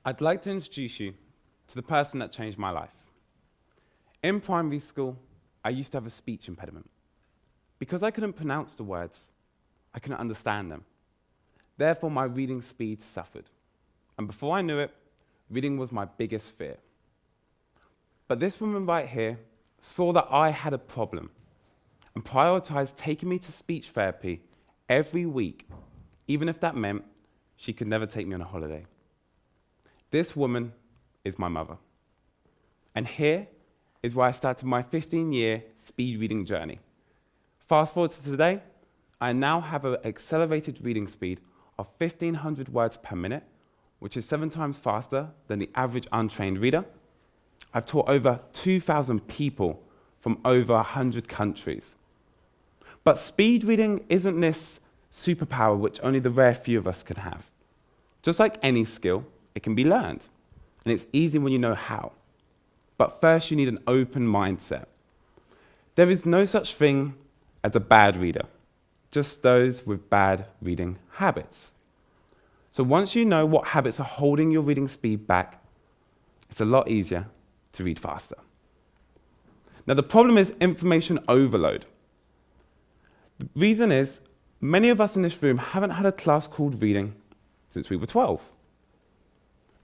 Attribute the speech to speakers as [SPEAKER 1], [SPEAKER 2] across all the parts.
[SPEAKER 1] I'd like to introduce you to the person that changed my life. In primary school, I used to have a speech impediment. Because I couldn't pronounce the words, I couldn't understand them. Therefore, my reading speed suffered. And before I knew it, reading was my biggest fear. But this woman right here saw that I had a problem and prioritized taking me to speech therapy every week, even if that meant she could never take me on a holiday. This woman is my mother. And here is where I started my 15-year speed reading journey. Fast forward to today, I now have an accelerated reading speed of 1,500 words per minute, which is 7 times faster than the average untrained reader. I've taught over 2,000 people from over 100 countries. But speed reading isn't this superpower which only the rare few of us can have. Just like any skill, it can be learned, and it's easy when you know how. But first, you need an open mindset. There is no such thing as a bad reader, just those with bad reading habits. So once you know what habits are holding your reading speed back, it's a lot easier to read faster. Now, the problem is information overload. The reason is, many of us in this room haven't had a class called reading since we were 12.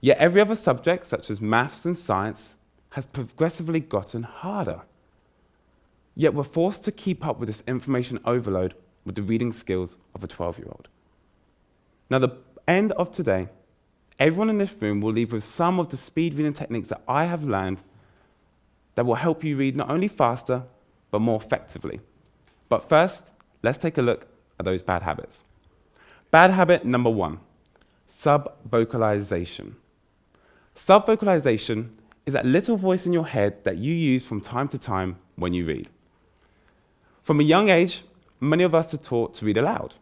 [SPEAKER 1] Yet every other subject, such as maths and science, has progressively gotten harder. Yet we're forced to keep up with this information overload with the reading skills of a 12-year-old. Now, the end of today, everyone in this room will leave with some of the speed reading techniques that I have learned that will help you read not only faster, but more effectively. But first, let's take a look at those bad habits. Bad habit number 1, sub-vocalization. Sub-vocalization is that little voice in your head that you use from time to time when you read. From a young age, many of us are taught to read aloud.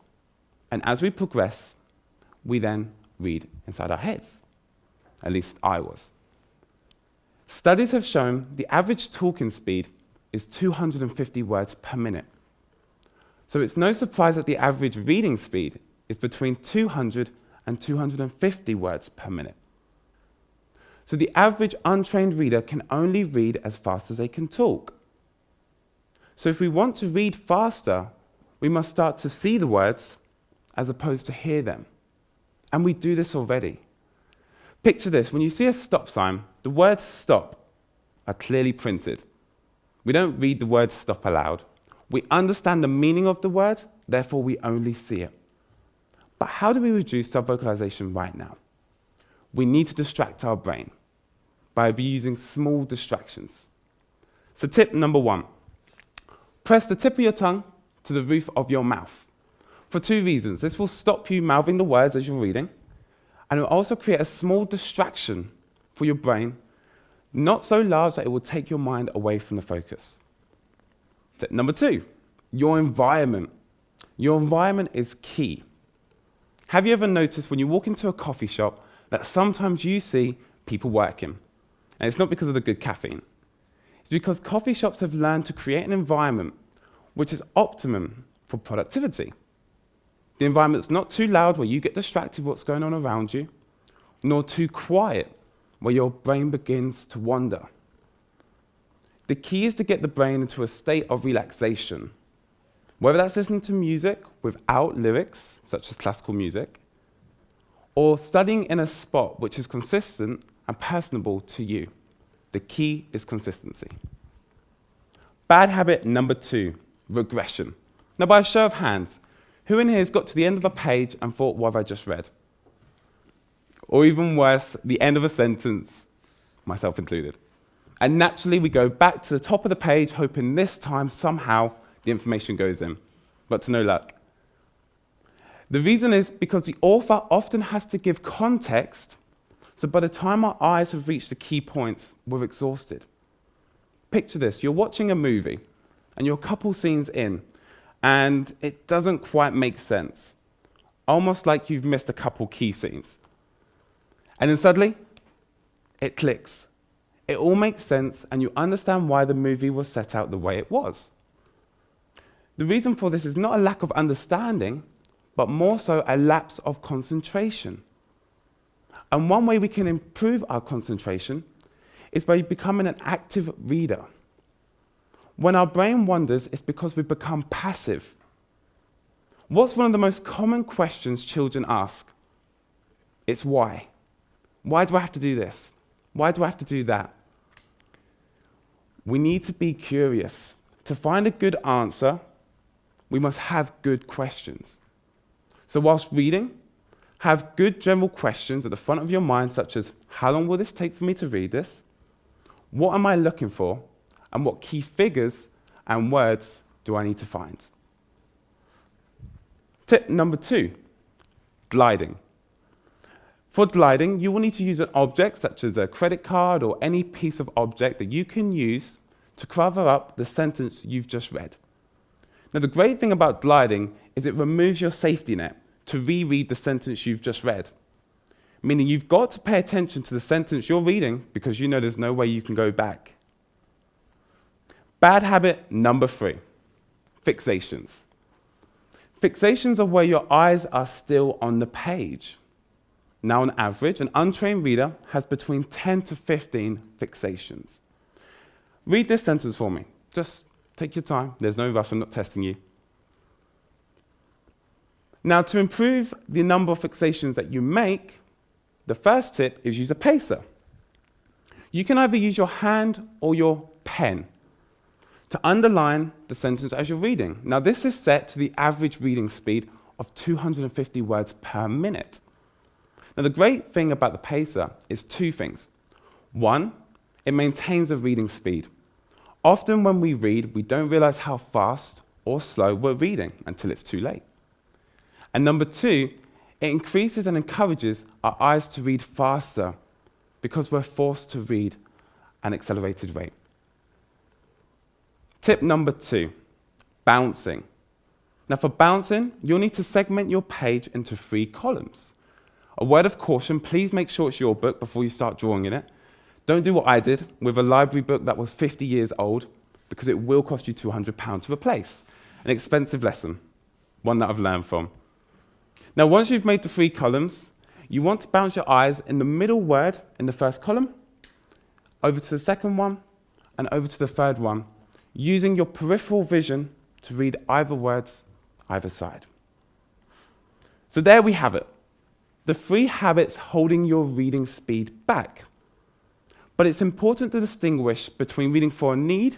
[SPEAKER 1] And as we progress, we then read inside our heads. At least I was. Studies have shown the average talking speed is 250 words per minute. So it's no surprise that the average reading speed is between 200 and 250 words per minute. So the average untrained reader can only read as fast as they can talk. So if we want to read faster, we must start to see the words as opposed to hear them. And we do this already. Picture this, when you see a stop sign, the words stop are clearly printed. We don't read the word stop aloud. We understand the meaning of the word, therefore we only see it. But how do we reduce sub-vocalization right now? We need to distract our brain by using small distractions. So tip number 1, press the tip of your tongue to the roof of your mouth. For 2 reasons. This will stop you mouthing the words as you're reading, and it will also create a small distraction for your brain, not so large that it will take your mind away from the focus. Tip number 2, your environment. Your environment is key. Have you ever noticed when you walk into a coffee shop that sometimes you see people working? And it's not because of the good caffeine. It's because coffee shops have learned to create an environment which is optimum for productivity. The environment's not too loud where you get distracted with what's going on around you, nor too quiet where your brain begins to wander. The key is to get the brain into a state of relaxation, whether that's listening to music without lyrics, such as classical music, or studying in a spot which is consistent and personable to you. The key is consistency. Bad habit number 2, regression. Now, by a show of hands, who in here has got to the end of a page and thought, what have I just read? Or even worse, the end of a sentence, myself included. And naturally, we go back to the top of the page, hoping this time somehow the information goes in, but to no luck. The reason is because the author often has to give context, so by the time our eyes have reached the key points, we're exhausted. Picture this, you're watching a movie, and you're a couple scenes in, and it doesn't quite make sense, almost like you've missed a couple key scenes. And then suddenly, it clicks. It all makes sense, and you understand why the movie was set out the way it was. The reason for this is not a lack of understanding, but more so a lapse of concentration. And one way we can improve our concentration is by becoming an active reader. When our brain wanders, it's because we've become passive. What's one of the most common questions children ask? It's why. Why do I have to do this? Why do I have to do that? We need to be curious. To find a good answer, we must have good questions. So whilst reading, have good general questions at the front of your mind, such as, how long will this take for me to read this? What am I looking for? And what key figures and words do I need to find? Tip number 2, gliding. For gliding, you will need to use an object such as a credit card or any piece of object that you can use to cover up the sentence you've just read. Now, the great thing about gliding is it removes your safety net to reread the sentence you've just read, meaning you've got to pay attention to the sentence you're reading because you know there's no way you can go back. Bad habit number 3, fixations. Fixations are where your eyes are still on the page. Now, on average, an untrained reader has between 10 to 15 fixations. Read this sentence for me. Just take your time. There's no rush. I'm not testing you. Now, to improve the number of fixations that you make, the first tip is use a pacer. You can either use your hand or your pen to underline the sentence as you're reading. Now, this is set to the average reading speed of 250 words per minute. Now, the great thing about the pacer is 2 things. 1, it maintains a reading speed. Often when we read, we don't realize how fast or slow we're reading until it's too late. And number 2, it increases and encourages our eyes to read faster because we're forced to read at an accelerated rate. Tip number 2, bouncing. Now, for bouncing, you'll need to segment your page into 3 columns. A word of caution, please make sure it's your book before you start drawing in it. Don't do what I did with a library book that was 50 years old, because it will cost you £200 to replace. An expensive lesson, one that I've learned from. Now, once you've made the 3 columns, you want to bounce your eyes in the middle word in the first column, over to the second one, and over to the third one, using your peripheral vision to read either words, either side. So there we have it. The 3 habits holding your reading speed back. But it's important to distinguish between reading for a need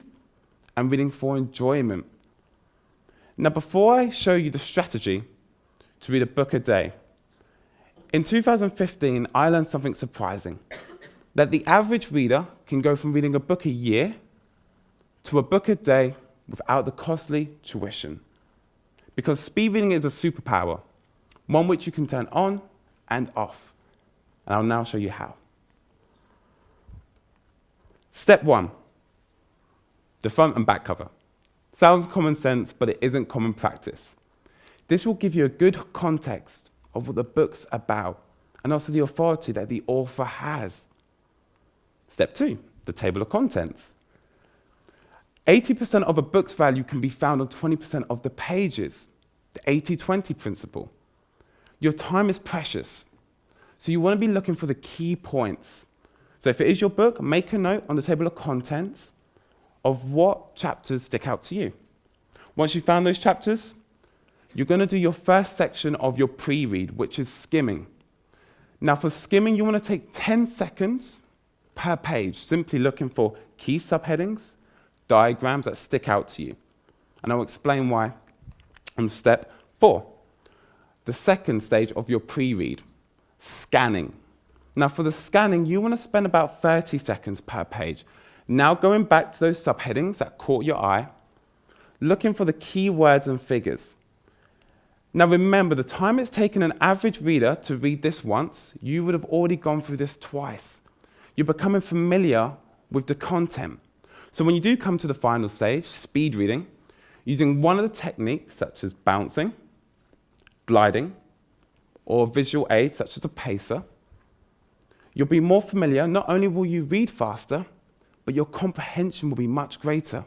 [SPEAKER 1] and reading for enjoyment. Now, before I show you the strategy to read a book a day, in 2015, I learned something surprising, that the average reader can go from reading a book a year to a book a day without the costly tuition. Because speed reading is a superpower, one which you can turn on and off. And I'll now show you how. Step 1, the front and back cover. Sounds common sense, but it isn't common practice. This will give you a good context of what the book's about and also the authority that the author has. Step 2, the table of contents. 80% of a book's value can be found on 20% of the pages, the 80-20 principle. Your time is precious, so you want to be looking for the key points. So if it is your book, make a note on the table of contents of what chapters stick out to you. Once you've found those chapters, you're going to do your first section of your pre-read, which is skimming. Now, for skimming, you want to take 10 seconds per page, simply looking for key subheadings, diagrams that stick out to you. And I'll explain why on step 4. The second stage of your pre-read, scanning. Now, for the scanning, you want to spend about 30 seconds per page. Now, going back to those subheadings that caught your eye, looking for the key words and figures. Now, remember, the time it's taken an average reader to read this once, you would have already gone through this twice. You're becoming familiar with the content. So when you do come to the final stage, speed reading, using one of the techniques such as bouncing, gliding, or visual aids such as a pacer, you'll be more familiar. Not only will you read faster, but your comprehension will be much greater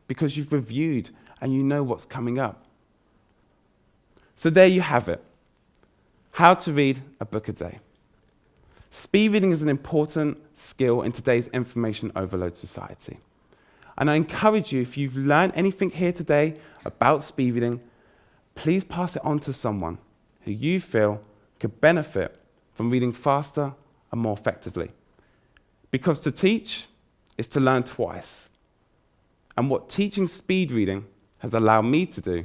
[SPEAKER 1] because you've reviewed and you know what's coming up. So there you have it. How to read a book a day. Speed reading is an important skill in today's information overload society. And I encourage you, if you've learned anything here today about speed reading, please pass it on to someone who you feel could benefit from reading faster and more effectively. Because to teach is to learn twice. And what teaching speed reading has allowed me to do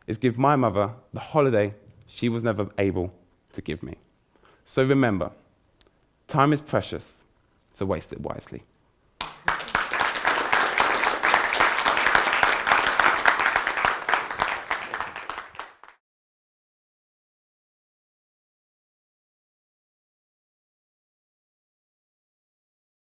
[SPEAKER 1] is give my mother the holiday she was never able to give me. So remember, time is precious, so waste it wisely.